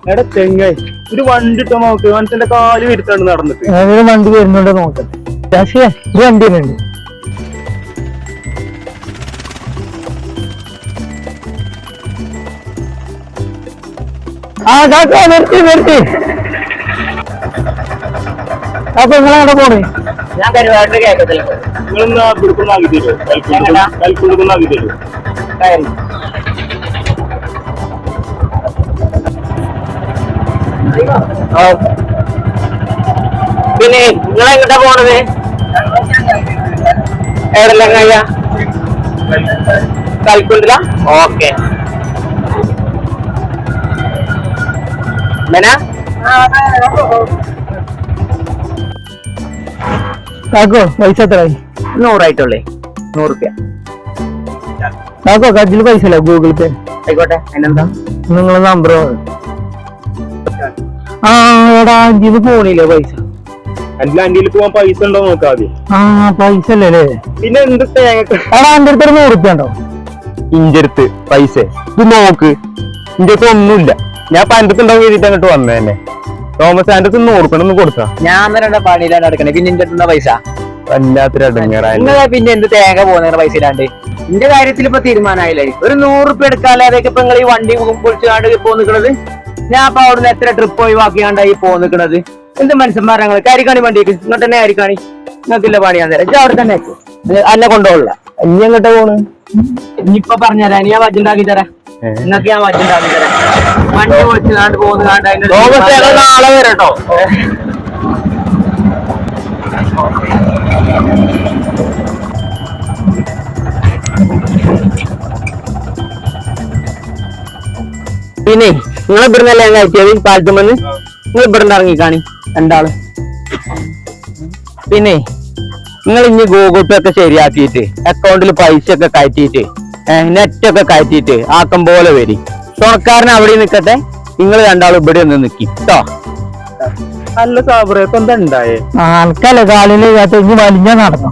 എടാ ചെങ്ങായി ഒരു വണ്ടി ഇട്ടോ നോക്ക്, മനസ്സിന്റെ കാല് വരുത്താണ്ട് നടന്നിട്ട്. വണ്ടി വരുന്നുണ്ടോ നോക്കട്ടെ. പക്ഷേ ഒരു വണ്ടി വരുന്നുണ്ട്. ആ കാക്ക നിർത്തി നിർത്തി. അപ്പൊ നിങ്ങളെവിടെ പോണേ? ഞാൻ പരിപാടി കേൾക്കത്തില്ല. നിങ്ങളെന്നാ പിടിക്കുന്ന ആക്കി തരുമോ? കൽപ്പിടുക്കുന്ന ആക്കി തരുമോ? പിന്നെ നിങ്ങളെങ്ങോട്ടാ പോണത്? എവിടെല്ലാം കഴിയ കൽക്കുണ്ടില്ല. ഓക്കെ കാക്കോ പൈസ എത്രയായി? 100 ആയിട്ടുള്ളേ. 100 റുപ്യ. കാക്കോ കയ്യിൽ പൈസ ഇല്ല, ഗൂഗിൾ പേ. ആയിക്കോട്ടെ, അതിനെന്താ? നിങ്ങളെ നമ്പർ ആ എടാ ഇത് പോണില്ലേ പൈസ? അല്ല അന്റിയിൽ പോവാൻ പൈസ ഉണ്ടോ നോക്കാം ആദ്യം. ആ പൈസ അല്ലേ? പിന്നെ എന്ത് തേങ്ങ? എടാ എന്റെ അടുത്ത് 100 റുപ്യ ഉണ്ടോ? ഇന്റെ അടുത്ത് പൈസ ഇത് നോക്ക്, ഇന്റെ അടുത്ത് ഒന്നുമില്ല. ഞാൻ പണ്ടത്ത് ഉണ്ടാവും എഴുതിട്ട് അങ്ങോട്ട് വന്നേ തന്നെ. തോമസ് ആന്റെ അടുത്ത് 100 റുപ്യ ഒന്ന് കൊടുത്താ. ഞാൻ തന്നെ പണിയിലാണ് നടക്കണേ. പിന്നെ എന്റെ അടുത്ത പൈസ വല്ലാത്തൊരു അടങ്ങേറായി. പിന്നെ എന്ത് തേങ്ങ പോകുന്ന പൈസ ഇല്ലാണ്ട് എന്റെ കാര്യത്തിൽ ഇപ്പൊ തീരുമാനമായില്ലേ? ഒരു 100 റുപ്യ എടുക്കാതെ ഇപ്പൊ നിങ്ങൾ ഈ വണ്ടി പൊളിച്ചാണ്ട് പോന്നിക്കണത്. ഞാൻ അപ്പൊ അവിടുന്ന് എത്ര ട്രിപ്പ് ഒഴിവാക്കിയാണ്ടായി പോന്നിക്കണത്. എന്ത് മനുഷ്യന്മാരാ നിങ്ങൾ? കരിക്കാണി വണ്ടിക്ക് ഇങ്ങോട്ട് തന്നെ കരിക്കാണി. നിങ്ങൾക്കില്ല പണിയാൻ തരാം. ഇജ്ജ് അവിടെ തന്നെ അന്നെ കൊണ്ടുപോകില്ല. ഇനി എങ്ങോട്ടാ പോണ്? ഇനിയിപ്പൊ പറഞ്ഞുതരാം. ഞാൻ വജ്ജുണ്ടാക്കി തരാം. നിങ്ങൾക്ക് ഞാൻ വജ്ജുണ്ടാക്കി തരാം. വണ്ടി പൊളിച്ചാണ്ട് പോകുന്ന നാളെ വരട്ടോ. പിന്നെ നിങ്ങൾ ഇവിടുന്നല്ലേ കയറ്റിയത് പാലത്തുമെന്ന്? നിങ്ങൾ ഇവിടുന്ന് ഇറങ്ങിക്കാണി രണ്ടാള്. പിന്നെ നിങ്ങൾ ഇനി ഗൂഗിൾ പേ ഒക്കെ ശരിയാക്കിയിട്ട് അക്കൗണ്ടിൽ പൈസ ഒക്കെ കയറ്റിയിട്ട് നെറ്റ് ഒക്കെ കയറ്റിയിട്ട് ആക്കം പോലെ വരും. തുണക്കാരൻ അവിടെ നിൽക്കട്ടെ, നിങ്ങൾ രണ്ടാളും ഇവിടെ ഒന്ന് നിൽക്കി കേട്ടോ. നല്ല സാബറേ ഇപ്പൊ എന്താ ഉണ്ടായേ? ആൾക്കല്ലേ കാലില് ഇനി വലിഞ്ഞ നടന്നു.